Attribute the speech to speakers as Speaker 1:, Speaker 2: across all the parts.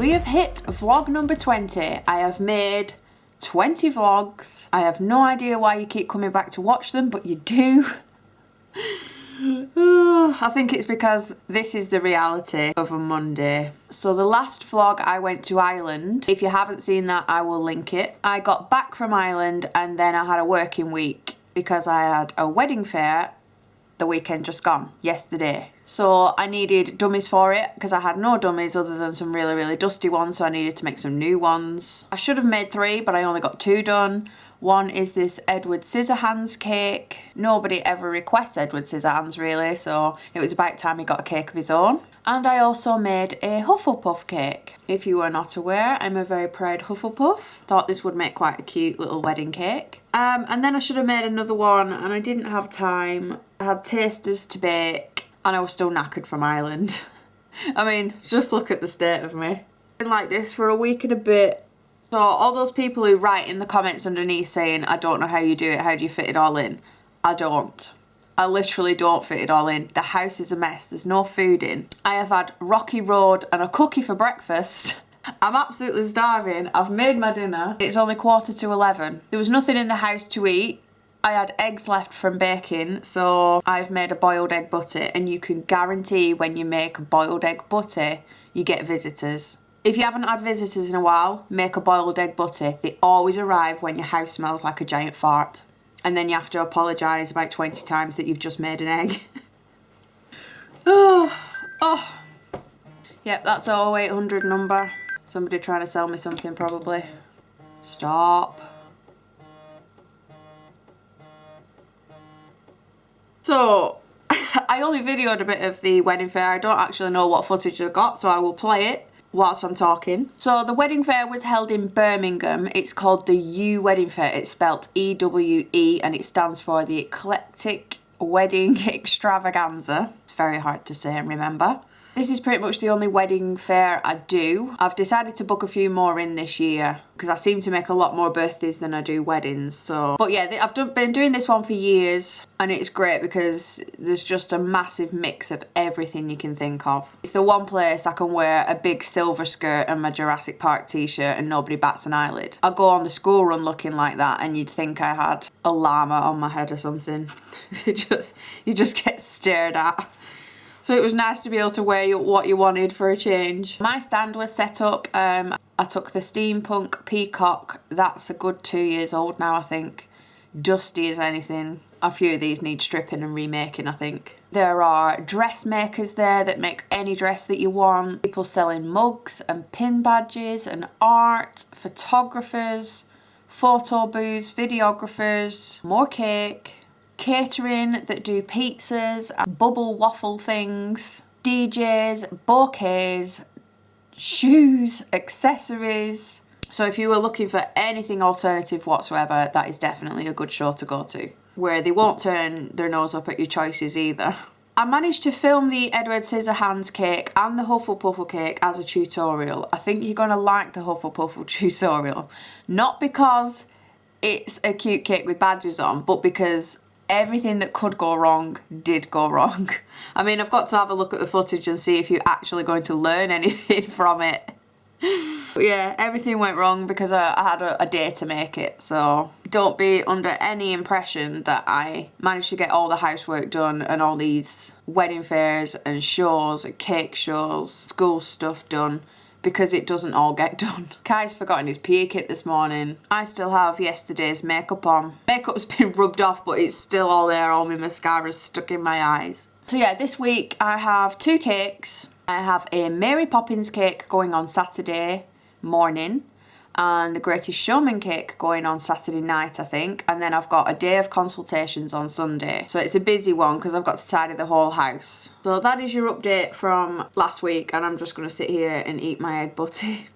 Speaker 1: We have hit vlog number 20. I have made 20 vlogs. I have no idea why you keep coming back to watch them, but you do. I think it's because this is the reality of a Monday. So the last vlog I went to Ireland. If you haven't seen that, I will link it. I got back from Ireland and then I had a working week because I had a wedding fair the weekend just gone, yesterday. So I needed dummies for it because I had no dummies other than some really, really dusty ones, so I needed to make some new ones. I should have made 3, but I only got 2 done. One is this Edward Scissorhands cake. Nobody ever requests Edward Scissorhands really, so it was about time he got a cake of his own. And I also made a Hufflepuff cake. If you were not aware, I'm a very proud Hufflepuff. Thought this would make quite a cute little wedding cake. And then I should have made another one and I didn't have time. I had tasters to bake and I was still knackered from Ireland. I mean, just look at the state of me. I've been like this for a week and a bit. So all those people who write in the comments underneath saying, I don't know how you do it, how do you fit it all in? I don't. I literally don't fit it all in. The house is a mess. There's no food in. I have had Rocky Road and a cookie for breakfast. I'm absolutely starving. I've made my dinner. It's only 11:15. There was nothing in the house to eat. I had eggs left from baking, so I've made a boiled egg butty, and you can guarantee when you make a boiled egg butty, you get visitors. If you haven't had visitors in a while, make a boiled egg butty. They always arrive when your house smells like a giant fart. And then you have to apologise about 20 times that you've just made an egg. Oh. Yep, that's our 0800 number. Somebody trying to sell me something probably. Stop. So, I only videoed a bit of the wedding fair. I don't actually know what footage I got, so I will play it whilst I'm talking. So the wedding fair was held in Birmingham. It's called the U Wedding Fair. It's spelt EWE and it stands for the Eclectic Wedding Extravaganza. It's very hard to say and remember. This is pretty much the only wedding fair I do. I've decided to book a few more in this year because I seem to make a lot more birthdays than I do weddings. So, but yeah, I've been doing this one for years and it's great because there's just a massive mix of everything you can think of. It's the one place I can wear a big silver skirt and my Jurassic Park t-shirt and nobody bats an eyelid. I go on the school run looking like that and you'd think I had a llama on my head or something. You just get stared at. So it was nice to be able to wear what you wanted for a change. My stand was set up. I took the Steampunk Peacock. That's a good 2 years old now, I think. Dusty as anything. A few of these need stripping and remaking, I think. There are dressmakers there that make any dress that you want. People selling mugs and pin badges and art. Photographers. Photo booths. Videographers. More cake. Catering that do pizzas, bubble waffle things, DJs, bouquets, shoes, accessories. So if you were looking for anything alternative whatsoever, that is definitely a good show to go to, where they won't turn their nose up at your choices either. I managed to film the Edward Scissorhands cake and the Hufflepuff cake as a tutorial. I think you're going to like the Hufflepuff tutorial. Not because it's a cute cake with badges on, but because everything that could go wrong did go wrong. I mean, I've got to have a look at the footage and see if you're actually going to learn anything from it. But yeah, everything went wrong because I had a day to make it. So don't be under any impression that I managed to get all the housework done and all these wedding fairs and shows and cake shows, school stuff done, because it doesn't all get done. Kai's forgotten his PE kit this morning. I still have yesterday's makeup on. Makeup's been rubbed off, but it's still all there. All my mascara's stuck in my eyes. So yeah, this week I have 2 cakes. I have a Mary Poppins cake going on Saturday morning and the Greatest Showman cake going on Saturday night, I think. And then I've got a day of consultations on Sunday. So it's a busy one because I've got to tidy the whole house. So that is your update from last week and I'm just going to sit here and eat my egg butty.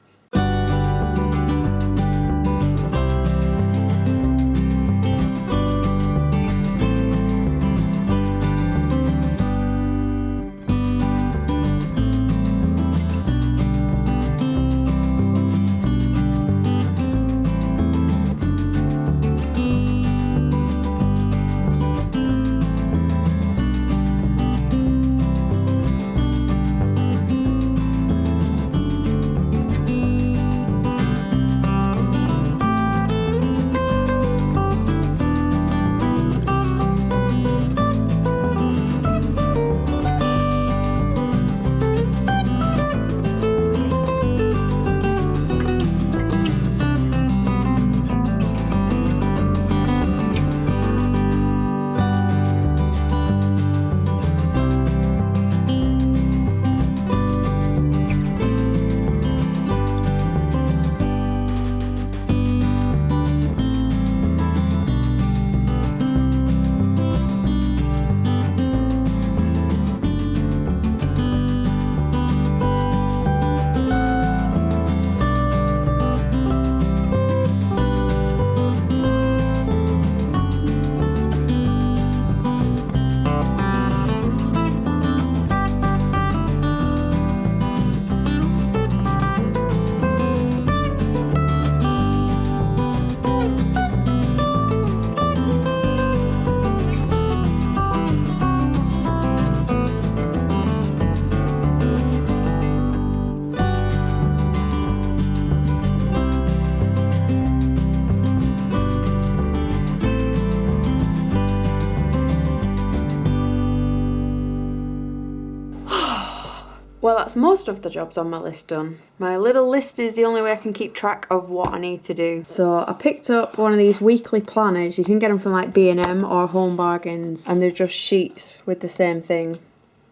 Speaker 1: Well, that's most of the jobs on my list done. My little list is the only way I can keep track of what I need to do. So I picked up one of these weekly planners. You can get them from like B&M or Home Bargains, and they're just sheets with the same thing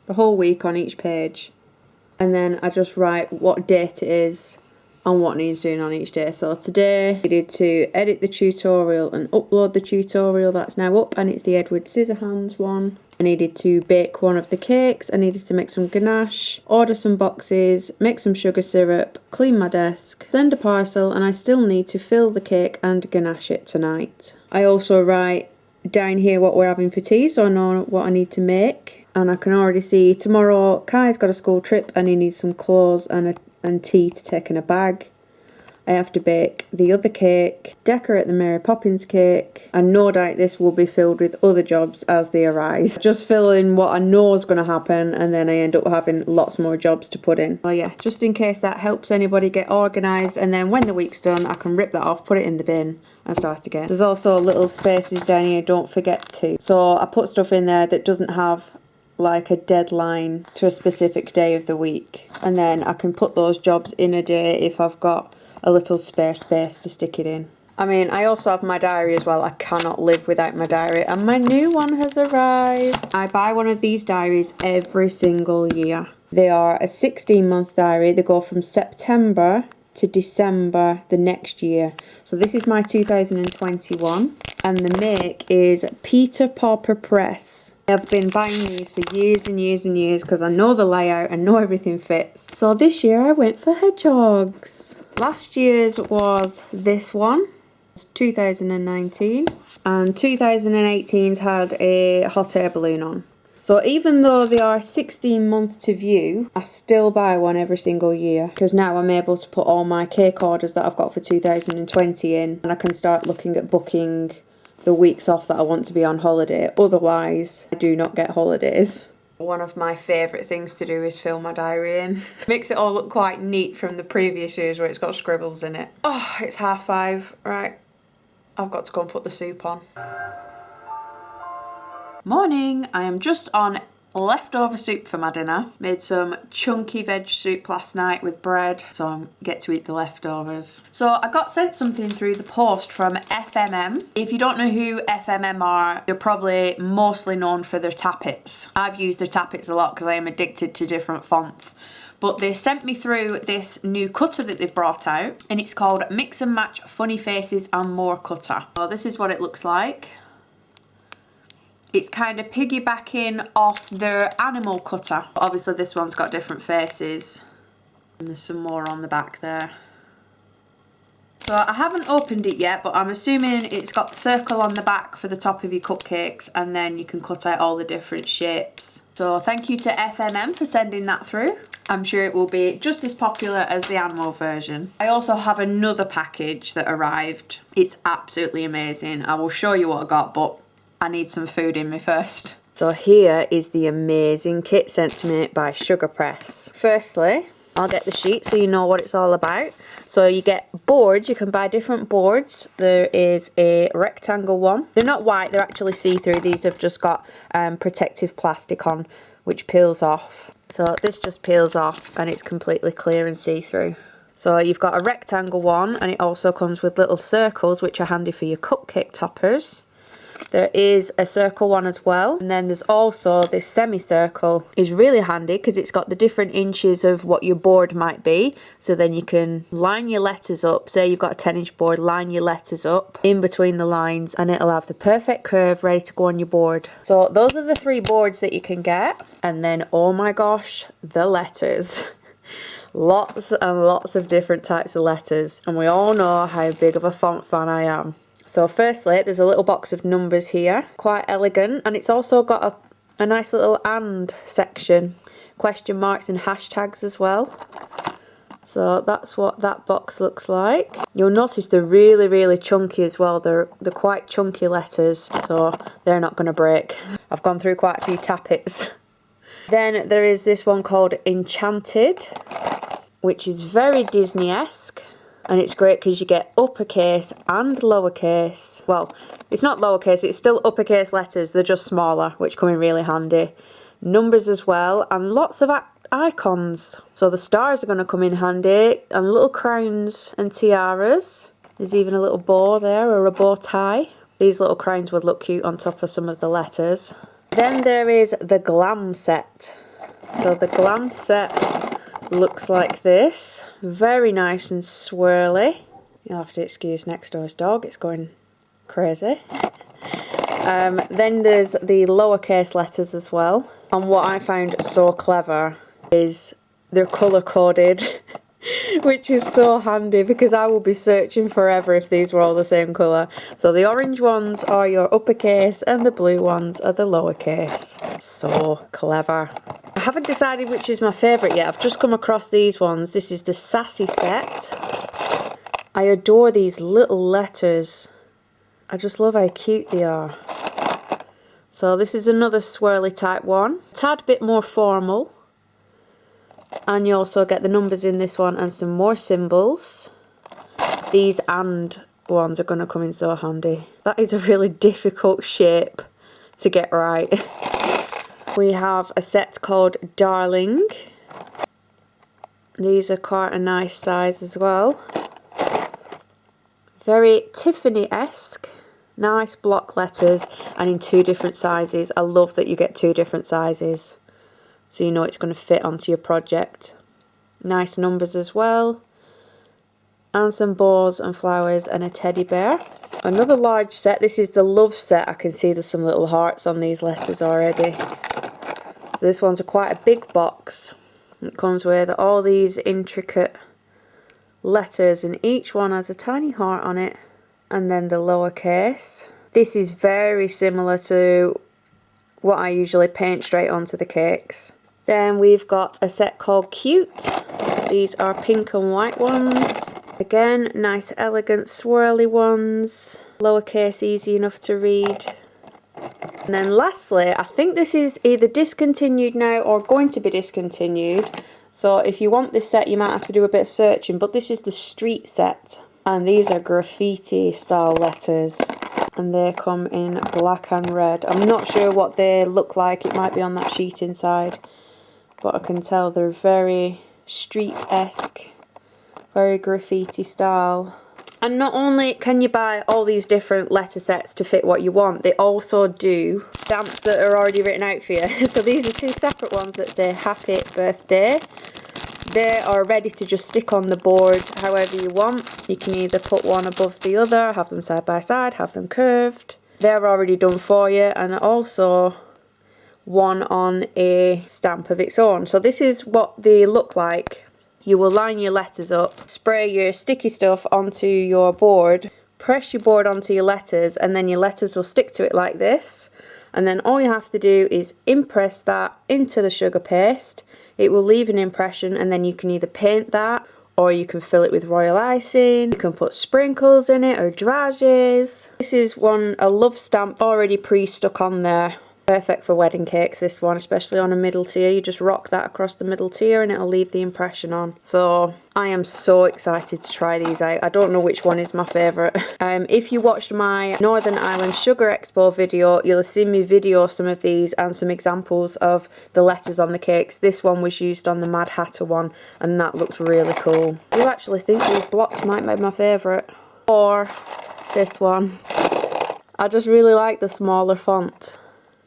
Speaker 1: the whole week on each page. And then I just write what date it is and what needs doing on each day. So today I needed to edit the tutorial and upload the tutorial. That's now up, and it's the Edward Scissorhands one. I needed to bake one of the cakes. I needed to make some ganache, order some boxes, make some sugar syrup, clean my desk, send a parcel, and I still need to fill the cake and ganache it tonight. I also write down here what we're having for tea, so I know what I need to make. And I can already see tomorrow Kai's got a school trip and he needs some clothes and tea to take in a bag. I have to bake the other cake, decorate the Mary Poppins cake, and no doubt this will be filled with other jobs as they arise. Just fill in what I know is going to happen, and then I end up having lots more jobs to put in. So yeah, just in case that helps anybody get organised, and then when the week's done I can rip that off, put it in the bin and start again. There's also little spaces down here, don't forget to. So I put stuff in there that doesn't have like a deadline to a specific day of the week, and then I can put those jobs in a day if I've got a little spare space to stick it in. I mean, I also have my diary as well. I cannot live without my diary, and my new one has arrived. I buy one of these diaries every single year. They are a 16-month diary. They go from September to December the next year. So this is my 2021, and the make is Peter Pauper Press. I've been buying these for years and years and years because I know the layout and know everything fits. So this year I went for hedgehogs. Last year's was this one, it's 2019, and 2018's had a hot air balloon on. So even though they are 16 months to view, I still buy one every single year, because now I'm able to put all my cake orders that I've got for 2020 in, and I can start looking at booking the weeks off that I want to be on holiday. Otherwise, I do not get holidays. One of my favourite things to do is fill my diary in. Makes it all look quite neat from the previous years where it's got scribbles in it. Oh, it's 5:30. Right, I've got to go and put the soup on. Morning, I am just on leftover soup for my dinner. Made some chunky veg soup last night with bread, so I get to eat the leftovers. So I got sent something through the post from FMM. If you don't know who FMM are, they're probably mostly known for their tappets. I've used their tappets a lot because I am addicted to different fonts. But they sent me through this new cutter that they've brought out, and it's called Mix and Match Funny Faces and More Cutter. So this is what it looks like. It's kind of piggybacking off their animal cutter. Obviously this one's got different faces. And there's some more on the back there. So I haven't opened it yet, but I'm assuming it's got the circle on the back for the top of your cupcakes, and then you can cut out all the different shapes. So thank you to FMM for sending that through. I'm sure it will be just as popular as the animal version. I also have another package that arrived. It's absolutely amazing. I will show you what I got, but I need some food in me first. So here is the amazing kit sent to me by Sugar Press. Firstly, I'll get the sheet so you know what it's all about. So you get boards, you can buy different boards. There is a rectangle one. They're not white, they're actually see-through. These have just got protective plastic on, which peels off. So this just peels off and it's completely clear and see-through. So you've got a rectangle one, and it also comes with little circles, which are handy for your cupcake toppers. There is a circle one as well, and then there's also this semicircle. Is really handy because it's got the different inches of what your board might be, so then you can line your letters up. Say you've got a 10-inch board, line your letters up in between the lines and it'll have the perfect curve ready to go on your board. So those are the 3 boards that you can get, and then oh my gosh, the letters. Lots and lots of different types of letters, and we all know how big of a font fan I am. So firstly, there's a little box of numbers here, quite elegant, and it's also got a nice little and section, question marks and hashtags as well. So that's what that box looks like. You'll notice they're really, really chunky as well. They're quite chunky letters, so they're not going to break. I've gone through quite a few tappets. Then there is this one called Enchanted, which is very Disney-esque. And it's great because you get uppercase and lowercase. Well, it's not lowercase, it's still uppercase letters. They're just smaller, which come in really handy. Numbers as well, and lots of icons. So the stars are going to come in handy, and little crowns and tiaras. There's even a little bow there, or a bow tie. These little crowns would look cute on top of some of the letters. Then there is the glam set. So the glam set looks like this. Very nice and swirly. You'll have to excuse next door's dog, it's going crazy. Then there's the lowercase letters as well. And what I found so clever is they're colour coded, which is so handy because I will be searching forever if these were all the same colour. So the orange ones are your uppercase and the blue ones are the lowercase. So clever. I haven't decided which is my favourite yet. I've just come across these ones. This is the sassy set. I adore these little letters. I just love how cute they are. So this is another swirly type one. A tad bit more formal. And you also get the numbers in this one and some more symbols. These and ones are going to come in so handy. That is a really difficult shape to get right. We have a set called Darling. These are quite a nice size as well. Very Tiffany-esque. Nice block letters and in 2 different sizes. I love that you get 2 different sizes, so you know it's going to fit onto your project. Nice numbers as well. And some bows and flowers and a teddy bear. Another large set. This is the love set. I can see there's some little hearts on these letters already. So this one's quite a big box. It comes with all these intricate letters and each one has a tiny heart on it. And then the lowercase. This is very similar to what I usually paint straight onto the cakes. Then we've got a set called Cute. These are pink and white ones. Again, nice elegant swirly ones. Lowercase, easy enough to read. And then lastly, I think this is either discontinued now or going to be discontinued. So if you want this set, you might have to do a bit of searching. But this is the street set. And these are graffiti style letters. And they come in black and red. I'm not sure what they look like. It might be on that sheet inside. But I can tell they're very street-esque. Very graffiti style. And not only can you buy all these different letter sets to fit what you want, they also do stamps that are already written out for you. So these are 2 separate ones that say happy birthday. They are ready to just stick on the board however you want. You can either put one above the other, have them side by side, have them curved. They're already done for you, and also one on a stamp of its own. So this is what they look like. You will line your letters up, spray your sticky stuff onto your board, press your board onto your letters, and then your letters will stick to it like this. And then all you have to do is impress that into the sugar paste. It will leave an impression, and then you can either paint that or you can fill it with royal icing. You can put sprinkles in it or drages. This is a love stamp already pre-stuck on there. Perfect for wedding cakes, this one, especially on a middle tier. You just rock that across the middle tier and it'll leave the impression on. So I am so excited to try these out. I don't know which one is my favourite. If you watched my Northern Ireland Sugar Expo video, you'll have seen me video some of these and some examples of the letters on the cakes. This one was used on the Mad Hatter one and that looks really cool. I do actually think these blocks might be my favourite. Or this one. I just really like the smaller font.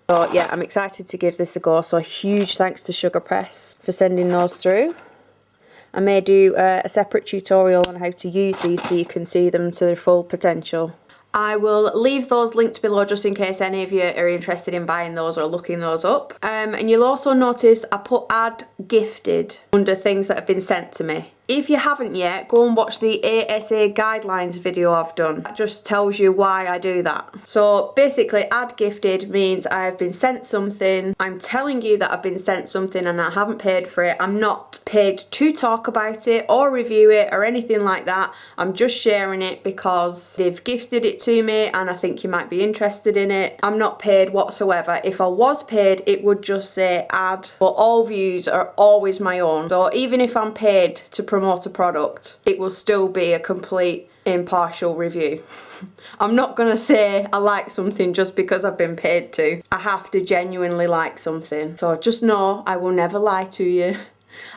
Speaker 1: So yeah, I'm excited to give this a go. So a huge thanks to Sugar Press for sending those through. I may do a separate tutorial on how to use these so you can see them to their full potential. I will leave those linked below just in case any of you are interested in buying those or looking those up. And you'll also notice I put add gifted under things that have been sent to me. If you haven't yet, go and watch the ASA guidelines video I've done. That just tells you why I do that. So basically, add gifted means I've been sent something. I'm telling you that I've been sent something and I haven't paid for it. I'm not paid to talk about it or review it or anything like that. I'm just sharing it because they've gifted it to me and I think you might be interested in it. I'm not paid whatsoever. If I was paid, it would just say add, but all views are always my own. So even if I'm paid to promote a product, it will still be a complete impartial review. I'm not going to say I like something just because I've been paid to. I have to genuinely like something. So just know I will never lie to you.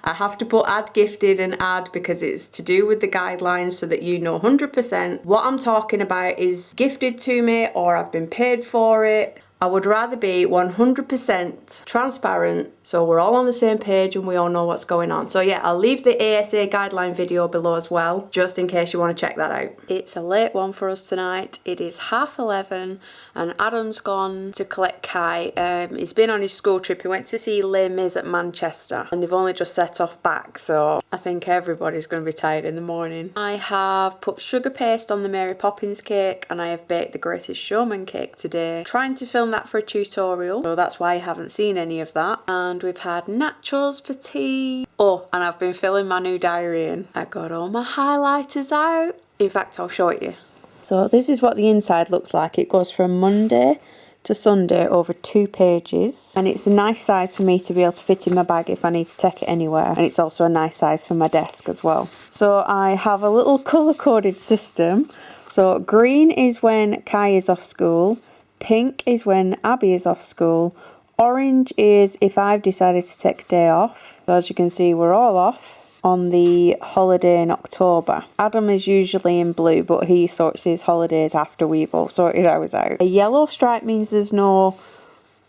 Speaker 1: I have to put add gifted and add because it's to do with the guidelines so that you know 100% what I'm talking about is gifted to me or I've been paid for it. I would rather be 100% transparent so we're all on the same page and we all know what's going on. So yeah, I'll leave the ASA guideline video below as well, just in case you want to check that out. It's a late one for us tonight. It is 11:30 and Adam's gone to collect Kai. He's been on his school trip. He went to see Les Mis at Manchester and they've only just set off back, so I think everybody's going to be tired in the morning. I have put sugar paste on the Mary Poppins cake and I have baked the Greatest Showman cake today. Trying to film that for a tutorial, so that's why you haven't seen any of that. And we've had nachos for tea. Oh, and I've been filling my new diary in. I got all my highlighters out. In fact, I'll show it you. So this is what the inside looks like. It goes from Monday to Sunday over 2 pages, and it's a nice size for me to be able to fit in my bag if I need to take it anywhere, and it's also a nice size for my desk as well. So I have a little colour coded system. So green is when Kai is off school, pink is when Abby is off school, orange is if I've decided to take a day off. So as you can see, we're all off on the holiday in October. Adam is usually in blue, but he sorts his holidays after we've all sorted ours out. A yellow stripe means there's no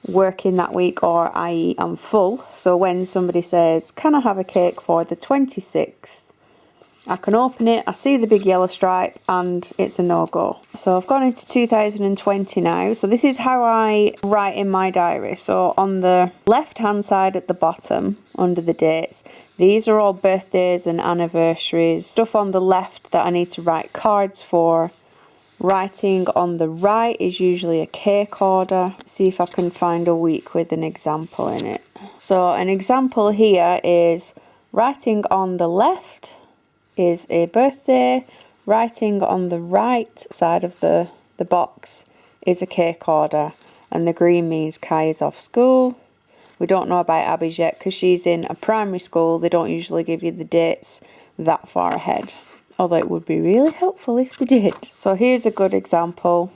Speaker 1: working that week, or i.e. I'm full. So when somebody says, can I have a cake for the 26th? I can open it, I see the big yellow stripe, and it's a no-go. So I've gone into 2020 now. So this is how I write in my diary. So on the left-hand side at the bottom, under the dates, these are all birthdays and anniversaries. Stuff on the left that I need to write cards for. Writing on the right is usually a cake order. See if I can find a week with an example in it. So an example here is writing on the left is a birthday, writing on the right side of the box is a cake order, and the green means Kai is off school. We don't know about Abby's yet because she's in a primary school. They don't usually give you the dates that far ahead, although it would be really helpful if they did. So here's a good example.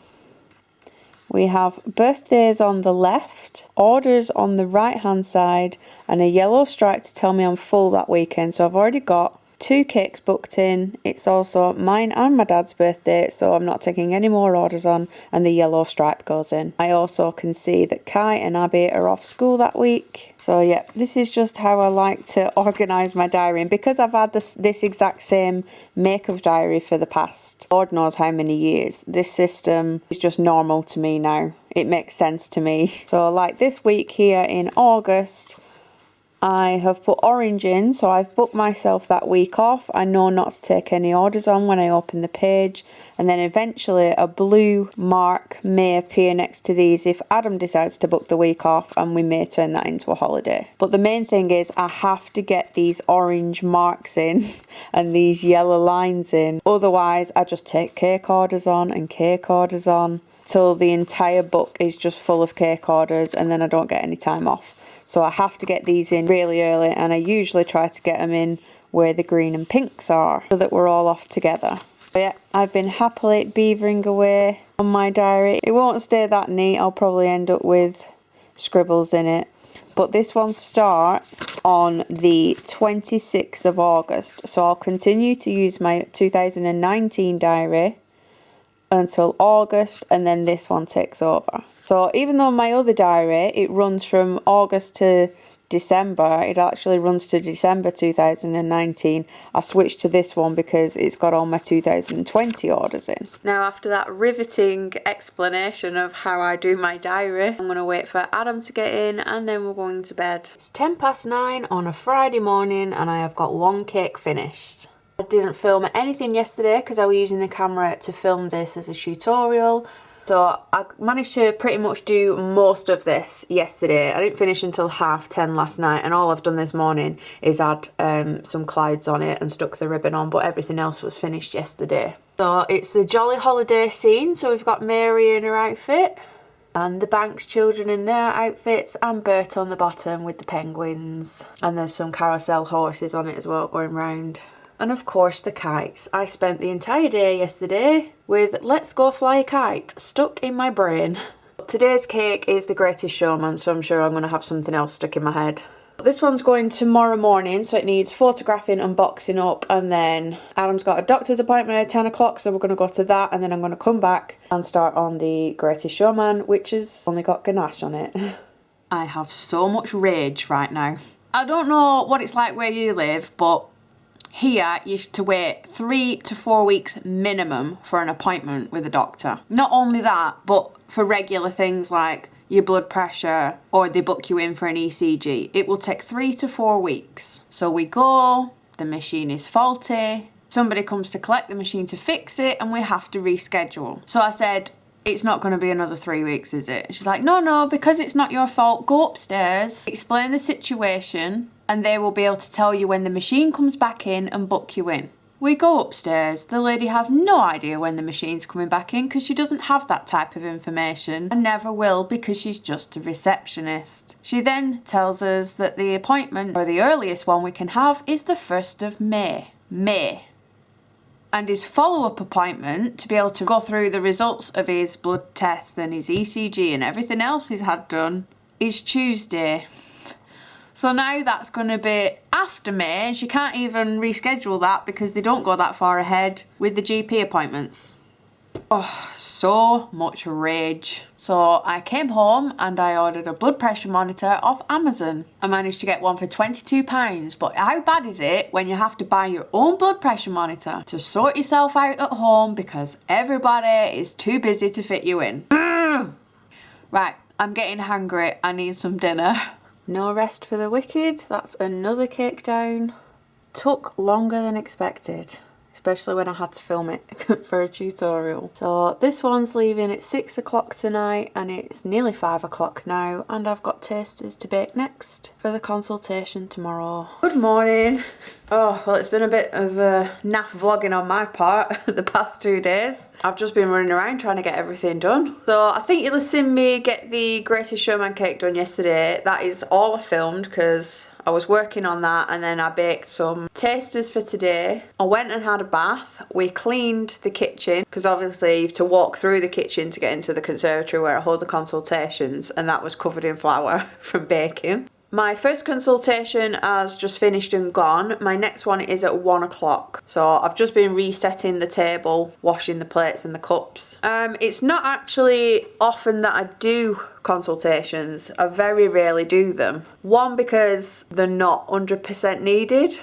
Speaker 1: We have birthdays on the left, orders on the right hand side, and a yellow stripe to tell me I'm full that weekend. So I've already got 2 cakes booked in. It's also mine and my dad's birthday, so I'm not taking any more orders on, and the yellow stripe goes in. I also can see that Kai and Abby are off school that week. So yeah, this is just how I like to organise my diary, and because I've had this exact same make of diary for the past Lord knows how many years, this system is just normal to me now. It makes sense to me. So like this week here in August, I have put orange in, so I've booked myself that week off. I know not to take any orders on when I open the page, and then eventually a blue mark may appear next to these if Adam decides to book the week off, and we may turn that into a holiday. But the main thing is I have to get these orange marks in and these yellow lines in, otherwise I just take cake orders on and cake orders on till the entire book is just full of cake orders, and then I don't get any time off. So I have to get these in really early, and I usually try to get them in where the green and pinks are so that we're all off together. But yeah, I've been happily beavering away on my diary. It won't stay that neat. I'll probably end up with scribbles in it. But this one starts on the 26th of August. So I'll continue to use my 2019 diary until August, and then this one takes over. So even though my other diary, it runs from August to December, it actually runs to December 2019. I switched to this one because it's got all my 2020 orders in. Now after that riveting explanation of how I do my diary, I'm going to wait for Adam to get in and then we're going to bed. It's 9:10 on a Friday morning and I have got 1 cake finished. I didn't film anything yesterday because I was using the camera to film this as a tutorial. So I managed to pretty much do most of this yesterday. I didn't finish until 10:30 last night, and all I've done this morning is add some clouds on it and stuck the ribbon on, but everything else was finished yesterday. So it's the jolly holiday scene. So we've got Mary in her outfit and the Banks children in their outfits, and Bert on the bottom with the penguins. And there's some carousel horses on it as well going round. And of course the kites. I spent the entire day yesterday with Let's Go Fly a Kite stuck in my brain. Today's cake is the Greatest Showman, so I'm sure I'm going to have something else stuck in my head. This one's going tomorrow morning, so it needs photographing and boxing up, and then Adam's got a doctor's appointment at 10 o'clock, so we're going to go to that, and then I'm going to come back and start on the Greatest Showman, which has only got ganache on it. I have so much rage right now. I don't know what it's like where you live, but here you have to wait 3 to 4 weeks minimum for an appointment with a doctor. Not only that, but for regular things like your blood pressure, or they book you in for an ECG. It will take 3 to 4 weeks. So we go, the machine is faulty, somebody comes to collect the machine to fix it, and we have to reschedule. So I said, it's not going to be another 3 weeks, is it? She's like, no, because it's not your fault, go upstairs, explain the situation, and they will be able to tell you when the machine comes back in and book you in. We go upstairs, the lady has no idea when the machine's coming back in because she doesn't have that type of information and never will because she's just a receptionist. She then tells us that the appointment, or the earliest one we can have, is the 1st of May. And his follow-up appointment to be able to go through the results of his blood test and his ECG and everything else he's had done is Tuesday. So now that's going to be after May, and she can't even reschedule that because they don't go that far ahead with the GP appointments. Oh, so much rage. So I came home and I ordered a blood pressure monitor off Amazon. I managed to get one for £22, but how bad is it when you have to buy your own blood pressure monitor to sort yourself out at home because everybody is too busy to fit you in? Right, I'm getting hungry. I need some dinner. No rest for the wicked. That's another cake down. Took longer than expected, especially when I had to film it for a tutorial. So this one's leaving at 6 o'clock tonight, and it's nearly 5 o'clock now, and I've got tasters to bake next for the consultation tomorrow. Good morning. Oh, well, it's been a bit of naff vlogging on my part the past 2 days. I've just been running around trying to get everything done. So I think you'll have seen me get the Greatest Showman cake done yesterday. That is all I filmed because I was working on that, and then I baked some tasters for today. I went and had a bath. We cleaned the kitchen because obviously you have to walk through the kitchen to get into the conservatory where I hold the consultations, and that was covered in flour from baking. My first consultation has just finished and gone. My next one is at 1 o'clock. So I've just been resetting the table, washing the plates and the cups. It's not actually often that I do consultations. I very rarely do them. One, because they're not 100% needed.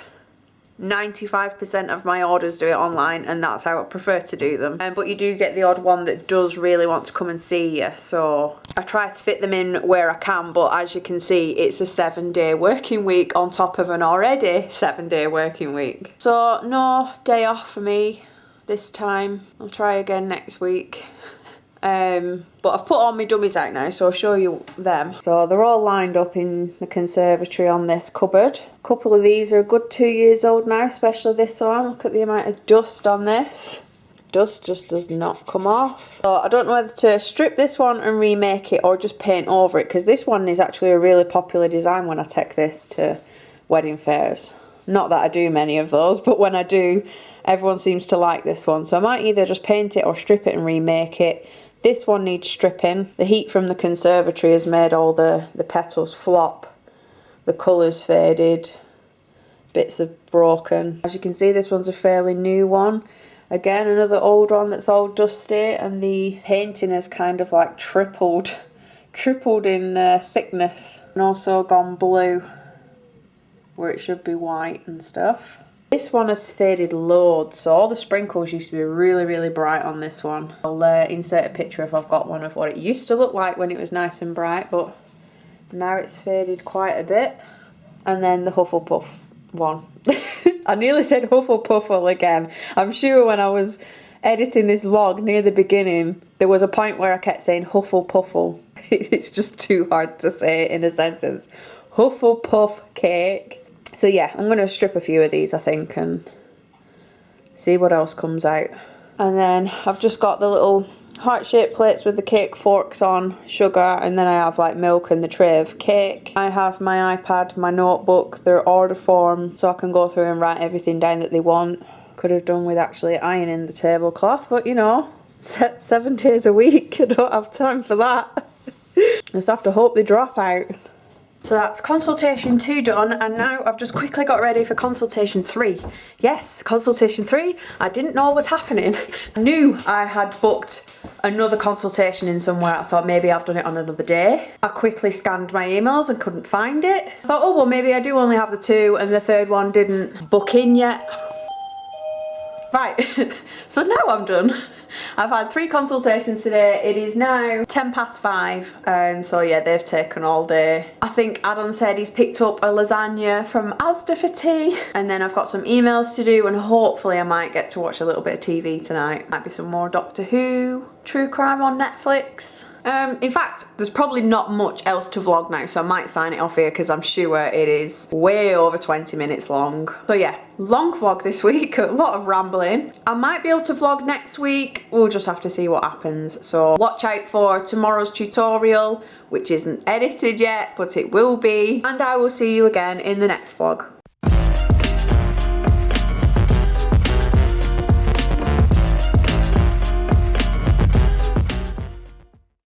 Speaker 1: 95% of my orders do it online, and that's how I prefer to do them. But you do get the odd one that does really want to come and see you, so I try to fit them in where I can, but as you can see, it's a 7-day working week on top of an already 7-day working week. So no day off for me this time. I'll try again next week. But I've put all my dummies out now, so I'll show you them. So they're all lined up in the conservatory on this cupboard. A couple of these are a good 2 years old now, especially this one. Look at the amount of dust on this. Dust just does not come off. So I don't know whether to strip this one and remake it or just paint over it, because this one is actually a really popular design when I take this to wedding fairs. Not that I do many of those, but when I do, everyone seems to like this one. So I might either just paint it or strip it and remake it. This one needs stripping. The heat from the conservatory has made all the petals flop. The colour's faded. Bits are broken. As you can see, this one's a fairly new one. Again, another old one that's all dusty, and the painting has kind of like tripled in thickness. And also gone blue where it should be white and stuff. This one has faded loads, so all the sprinkles used to be really, really bright on this one. I'll insert a picture if I've got one of what it used to look like when it was nice and bright, but now it's faded quite a bit. And then the Hufflepuff one. I nearly said Hufflepuffle again. I'm sure when I was editing this vlog near the beginning, there was a point where I kept saying Hufflepuffle. It's just too hard to say in a sentence. Hufflepuff cake. So yeah, I'm going to strip a few of these, I think, and see what else comes out. And then I've just got the little heart-shaped plates with the cake forks on, sugar, and then I have like milk and the tray of cake. I have my iPad, my notebook, their order form, so I can go through and write everything down that they want. Could have done with actually ironing the tablecloth, but you know, 7 days a week, I don't have time for that. Just have to hope they drop out. So that's consultation 2 done, and now I've just quickly got ready for consultation 3. Yes, consultation 3, I didn't know was happening. I knew I had booked another consultation in somewhere. I thought maybe I've done it on another day. I quickly scanned my emails and couldn't find it. I thought, oh well, maybe I do only have the 2 and the 3rd one didn't book in yet. Right, so now I'm done. I've had 3 consultations today. It is now 5:10, so yeah, they've taken all day. I think Adam said he's picked up a lasagna from Asda for tea, and then I've got some emails to do, and hopefully I might get to watch a little bit of TV tonight. Might be some more Doctor Who, true crime on Netflix. In fact, there's probably not much else to vlog now, so I might sign it off here because I'm sure it is way over 20 minutes long. So yeah, long vlog this week, a lot of rambling. I might be able to vlog next week, we'll just have to see what happens. So watch out for tomorrow's tutorial, which isn't edited yet, but it will be. And I will see you again in the next vlog.